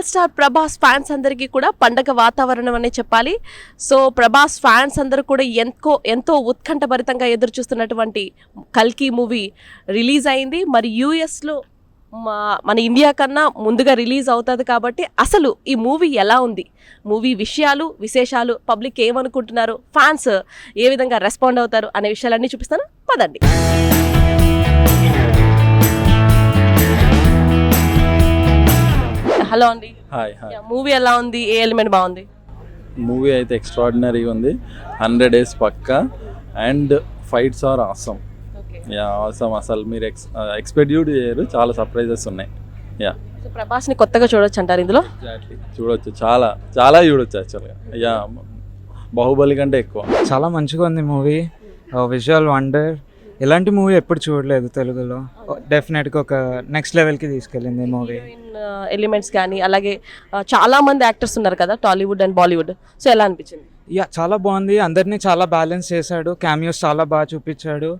Star Prabhas fans అందరికీ కూడా పండగ వాతావరణం అనే చెప్పాలి. సో ప్రభాస్ ఫ్యాన్స్ అందరూ కూడా ఎంతో ఉత్కంఠభరితంగా ఎదురు చూస్తున్నటువంటి కల్కి మూవీ రిలీజ్ అయింది. మరి యూఎస్లో మన ఇండియా కన్నా ముందుగా రిలీజ్ అవుతుంది కాబట్టి అసలు ఈ మూవీ ఎలా ఉంది, మూవీ విశేషాలు, పబ్లిక్ ఏమనుకుంటున్నారు, ఫ్యాన్స్ ఏ విధంగా రెస్పాండ్ అవుతారు అనే విషయాలన్నీ చూపిస్తాను, పదండి. హలో అండి. హాయ్. మూవీ ఎలా ఉంది, ఏ ఎలిమెంట్ బాగుంది? మూవీ అయితే ఎక్స్ట్రాడినరీగా ఉంది. 100 days పక్కా. And fights are awesome. Awesome. అసలు మీరు ఎక్స్పెక్ట్ చేయరు, చాలా సర్ప్రైజెస్ ఉన్నాయి. సో ప్రభాస్ని కొత్తగా చూడొచ్చు అంటారు ఇందులో? ఎగ్జాక్ట్లీ, చూడొచ్చు, చాలా చాలా చూడొచ్చు యాక్చువల్గా. బాహుబలి కంటే ఎక్కువ. చాలా మంచిగా ఉంది మూవీ. Visual wonder. ఇలాంటి మూవీ ఎప్పుడు చూడలేదు తెలుగులో. డెఫినెట్గా ఒక నెక్స్ట్ లెవెల్కి తీసుకెళ్ళింది మూవీ. ఎలిమెంట్స్ కానీ అలాగే చాలా మంది యాక్టర్స్ ఉన్నారు కదా, టాలీవుడ్ అండ్ బాలీవుడ్. సో ఎలా అనిపించింది? చాలా బాగుంది. అందరినీ చాలా బ్యాలెన్స్ చేశాడు. క్యామియోస్ చాలా బాగా చూపించాడు.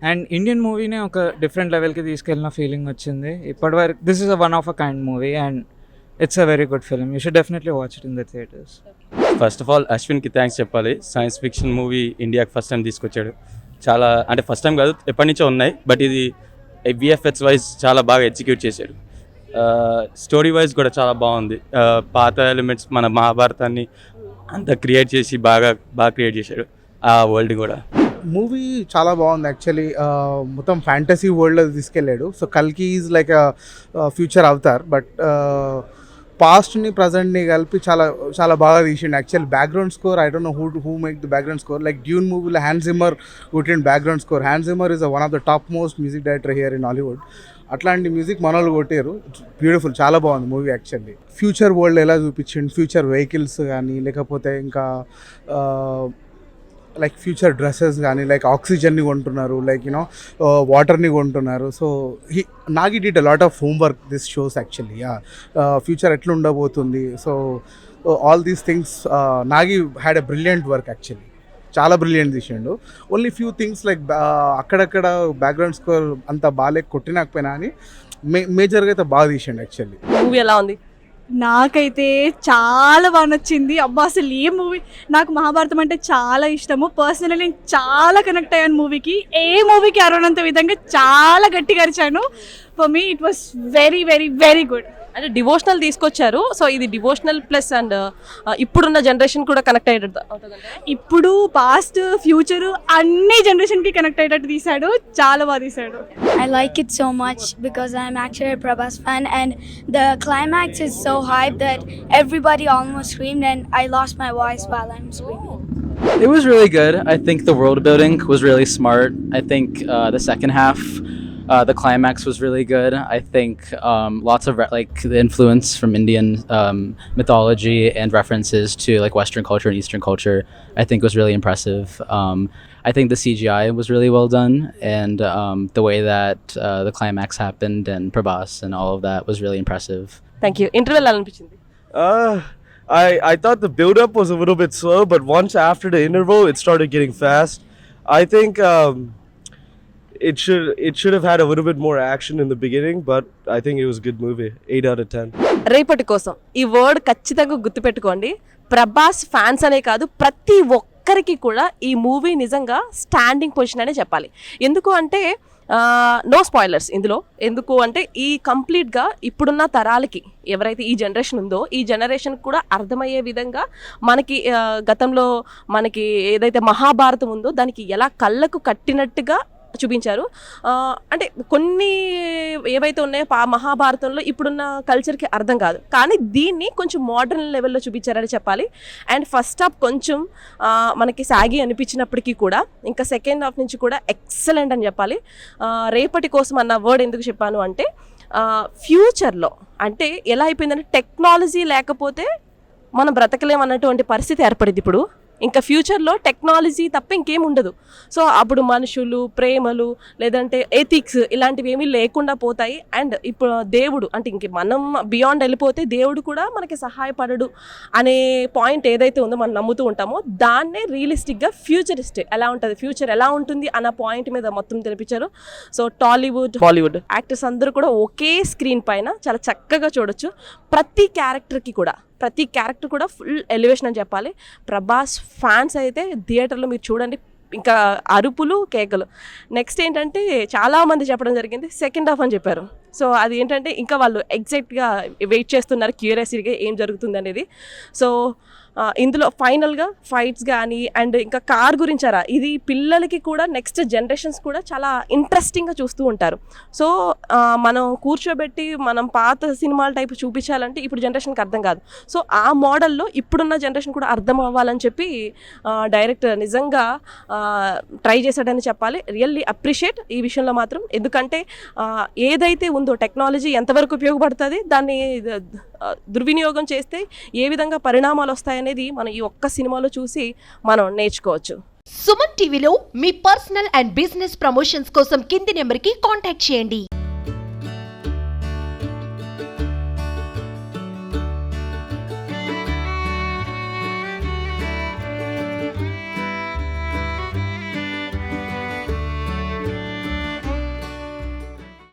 అండ్ ఇండియన్ మూవీని ఒక డిఫరెంట్ లెవెల్కి తీసుకెళ్ళిన ఫీలింగ్ వచ్చింది. ఇప్పటివరకు this is one of a kind movie and it's a very good film. You should definitely watch it in the theatres. First of all అశ్విన్కి థ్యాంక్స్ చెప్పాలి. సైన్స్ ఫిక్షన్ మూవీ ఇండియాకి first time తీసుకొచ్చాడు. చాలా అంటే first time కాదు, ఎప్పటి నుంచో ఉన్నాయి, బట్ ఇది విఎఫ్ఎక్స్ వైజ్ చాలా బాగా ఎగ్జిక్యూట్ చేశాడు. స్టోరీ వైజ్ కూడా చాలా బాగుంది. పాత ఎలిమెంట్స్ మన మహాభారతాన్ని అంతా క్రియేట్ చేసి బాగా క్రియేట్ చేశాడు ఆ వరల్డ్ కూడా. మూవీ చాలా బాగుంది యాక్చువల్లీ. మొత్తం ఫ్యాంటసీ వరల్డ్లో తీసుకెళ్ళాడు. సో కల్కి is like future avatar, but పాస్ట్ని ప్రజెంట్ని కలిపి చాలా చాలా బాగా తీసిండు actual. Background score I don't know who make the background score. Like Dune మూవీలో హ్యాన్స్ జిమ్మర్ కొట్టిండు background score. Hans Zimmer is one of the top most music director here in Hollywood. అట్లాంటి మ్యూజిక్ మనోళ్ళు కొట్టారు. Beautiful, చాలా బాగుంది movie actually. Future world ఎలా చూపించిండు, future vehicles కానీ, లేకపోతే ఇంకా లైక్ ఫ్యూచర్ డ్రెస్సెస్ కానీ, లైక్ ఆక్సిజన్ని కొంటున్నారు, లైక్ యూనో వాటర్ని కొంటున్నారు. So Nagi did a lot of homework this shows actually. Future ఎట్లా ఉండబోతుంది, so all these things Nagi had a brilliant work actually. చాలా బ్రిలియంట్ తీసిండు. ఓన్లీ ఫ్యూ థింగ్స్ లైక్ అక్కడక్కడ బ్యాక్గ్రౌండ్ స్కోర్ అంత బాగా కొట్టినకపోయినా అని మేజర్గా అయితే బాగా తీసిండు యాక్చువల్లీ. మూవీ ఎలా ఉంది? నాకైతే చాలా బాగా నచ్చింది. అబ్బా అసలు ఏ మూవీ, నాకు మహాభారతం అంటే చాలా ఇష్టము. పర్సనలీ నేను చాలా కనెక్ట్ అయ్యాను మూవీకి. ఏ మూవీకి అరవనంత విధంగా చాలా గట్టిగా అరిచాను. For me it was very very very good. అంటే డివోషనల్ తీసుకొచ్చారు. సో ఇది డివోషనల్ ప్లస్ అండ్ ఇప్పుడున్న జనరేషన్ కూడా కనెక్ట్ అయ్యేటట్టు, ఇప్పుడు పాస్ట్ ఫ్యూచర్ అన్ని జనరేషన్కి కనెక్ట్ అయ్యేటట్టు తీశాడు. చాలా బాగా తీశాడు. I like it so much because I'm actually a Prabhas fan, and the climax is so hype that everybody almost screamed and I lost my voice while I'm screaming. It was really good. I think the world building was really smart. I think the second half, the climax was really good. I think lots of like the influence from Indian mythology and references to like Western culture and Eastern culture, I think was really impressive. I think the CGI was really well done, and the way that the climax happened and Prabhas and all of that was really impressive. Thank you. Interview ఎలా అనిపించింది? I thought the build-up was a little bit slow, but once after the interval, it started getting fast. I think it should have had a little bit more action in the beginning, but I think it was a good movie. 8 out of 10. రేపటి కోసం ఈ word ఖచ్చితంగా గుర్తుపెట్టుకోండి. Prabhas fans అనే కాదు, ప్రతి ఒక్కరికి కూడా ఈ మూవీ నిజంగా స్టాండింగ్ పొజిషన్ అనే చెప్పాలి. ఎందుకు అంటే నో స్పాయిలర్స్ ఇందులో. ఎందుకు అంటే ఈ కంప్లీట్గా ఇప్పుడున్న తరాలకి ఎవరైతే ఈ జనరేషన్ ఉందో ఈ జనరేషన్ కూడా అర్థమయ్యే విధంగా మనకి గతంలో మనకి ఏదైతే మహాభారతం ఉందో దానికి ఎలా కళ్ళకు కట్టినట్టుగా చూపించారు. అంటే కొన్ని ఏవైతే ఉన్నాయో మహాభారతంలో ఇప్పుడున్న కల్చర్కి అర్థం కాదు, కానీ దీన్ని కొంచెం మోడర్న్ లెవెల్లో చూపించారని చెప్పాలి. అండ్ ఫస్ట్ హాఫ్ కొంచెం మనకి సాగి అనిపించినప్పటికీ కూడా ఇంకా సెకండ్ హాఫ్ నుంచి కూడా ఎక్సలెంట్ అని చెప్పాలి. రేపటి కోసం అన్న వర్డ్ ఎందుకు చెప్పాను అంటే ఫ్యూచర్లో అంటే ఎలా అయిపోయిందంటే టెక్నాలజీ లేకపోతే మనం బ్రతకలేమన్నటువంటి పరిస్థితి ఏర్పడింది ఇప్పుడు. ఇంకా ఫ్యూచర్లో టెక్నాలజీ తప్ప ఇంకేం ఉండదు. సో అప్పుడు మనుషులు, ప్రేమలు, లేదంటే ఎథిక్స్ ఇలాంటివి ఏమీ లేకుండా పోతాయి. అండ్ ఇప్పుడు దేవుడు అంటే ఇంక మనం బియాండ్ వెళ్ళిపోతే దేవుడు కూడా మనకి సహాయపడడు అనే పాయింట్ ఏదైతే ఉందో మనం నమ్ముతూ ఉంటామో దాన్నే రియలిస్టిక్గా ఫ్యూచరిస్టిక్ ఎలా ఉంటుంది, ఫ్యూచర్ ఎలా ఉంటుంది అన్న పాయింట్ మీద మొత్తం తెలిపించారు. సో టాలీవుడ్, బాలీవుడ్ యాక్టర్స్ అందరూ కూడా ఒకే స్క్రీన్ పైన చాలా చక్కగా చూడొచ్చు. ప్రతి క్యారెక్టర్ కూడా ఫుల్ ఎలివేషన్ అని చెప్పాలి. ప్రభాస్ ఫ్యాన్స్ అయితే థియేటర్లో మీరు చూడండి, ఇంకా అరుపులు, కేకలు. నెక్స్ట్ ఏంటంటే చాలామంది చెప్పడం జరిగింది సెకండ్ హాఫ్ అని చెప్పారు. సో అది ఏంటంటే ఇంకా వాళ్ళు ఎగ్జాక్ట్గా వెయిట్ చేస్తున్నారు క్యూరియాసిటీగా ఏం జరుగుతుంది అనేది. సో ఇందులో ఫైనల్గా ఫైట్స్ కానీ అండ్ ఇంకా కార్ గురించారా, ఇది పిల్లలకి కూడా నెక్స్ట్ జనరేషన్స్ కూడా చాలా ఇంట్రెస్టింగ్గా చూస్తూ ఉంటారు. సో మనం కూర్చోబెట్టి మనం పాత సినిమాల టైపు చూపించాలంటే ఇప్పుడు జనరేషన్కి అర్థం కాదు. సో ఆ మోడల్లో ఇప్పుడున్న జనరేషన్ కూడా అర్థం అవ్వాలని చెప్పి డైరెక్టర్ నిజంగా ట్రై చేశాడని చెప్పాలి. రియల్లీ అప్రిషియేట్ ఈ విషయంలో మాత్రం. ఎందుకంటే ఏదైతే ఉందో టెక్నాలజీ ఎంతవరకు ఉపయోగపడుతుంది, దాన్ని దుర్వినియోగం చేస్తే ఏ విధంగా పరిణామాలు వస్తాయనేది మనం ఈ ఒక్క సినిమాలో చూసి మనం నేర్చుకోవచ్చు. సుమన్ టీవీలో మీ పర్సనల్ అండ్ బిజినెస్ ప్రమోషన్స్ కోసం కింది నెంబర్కి కాంటాక్ట్ చేయండి.